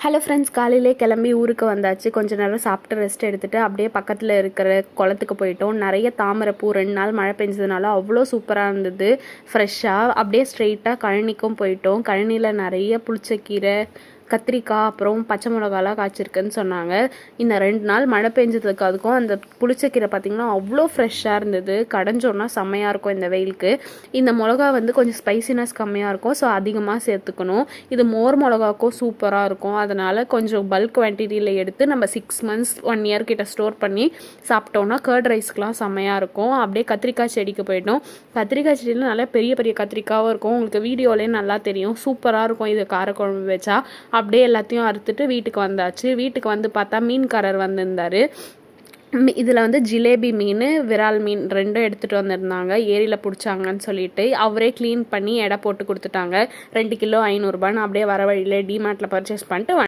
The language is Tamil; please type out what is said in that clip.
ஹலோ ஃப்ரெண்ட்ஸ், காலையிலே கிளம்பி ஊருக்கு வந்தாச்சு. கொஞ்ச நேரம் சாப்பிட்டு ரெஸ்ட் எடுத்துகிட்டு அப்படியே பக்கத்தில் இருக்கிற குளத்துக்கு போயிட்டோம். நிறைய தாமரைப்பூ, 2 நாள் மழை பெஞ்சதுனால அவ்வளோ சூப்பராக இருந்தது. ஃப்ரெஷ்ஷாக அப்படியே ஸ்ட்ரெயிட்டாக கழனிக்கும் போயிட்டோம். கழனியில் நிறைய புளிச்சக்கீரை, கத்திரிக்காய், அப்புறம் பச்சை மிளகாலாம் காய்ச்சிருக்குன்னு சொன்னாங்க. இந்த 2 நாள் மழை பெஞ்சதுக்கு அதுக்கும் அந்த புளிச்சக்கீரை பார்த்திங்கன்னா அவ்வளோ ஃப்ரெஷ்ஷாக இருந்தது. கடைஞ்சோன்னா செம்மையாக இருக்கும் இந்த வெயிலுக்கு. இந்த மிளகா வந்து கொஞ்சம் ஸ்பைசினஸ் கம்மியாக இருக்கும், ஸோ அதிகமாக சேர்த்துக்கணும். இது மோர் மிளகாக்கும் சூப்பராக இருக்கும். அதனால் கொஞ்சம் பல்க் குவான்டிட்டியில் எடுத்து நம்ம 6 months 1 year கிட்ட ஸ்டோர் பண்ணி சாப்பிட்டோன்னா கர்ட் ரைஸ்க்கெலாம் செம்மையாக இருக்கும். அப்படியே கத்திரிக்காய் செடிக்கு போயிட்டோம். கத்திரிக்காய் செடியில் நல்லா பெரிய பெரிய கத்திரிக்காவும் இருக்கும். உங்களுக்கு வீடியோலேயே நல்லா தெரியும். சூப்பராக இருக்கும் இது காரக்குழம்பு வச்சா. அப்படியே எல்லாத்தையும் அறுத்துட்டு வீட்டுக்கு வந்தாச்சு. வீட்டுக்கு வந்து பார்த்தா மீன்காரர் வந்திருந்தார். இதில் வந்து ஜிலேபி மீன், விரால் மீன் 2 எடுத்துகிட்டு வந்திருந்தாங்க. ஏரியில் பிடிச்சாங்கன்னு சொல்லிட்டு அவரே க்ளீன் பண்ணி எடை போட்டு கொடுத்துட்டாங்க. 2 கிலோ 500 ரூபான்னு. அப்படியே வர வழியில் டிமார்ட்டில் பர்ச்சேஸ் பண்ணிட்டு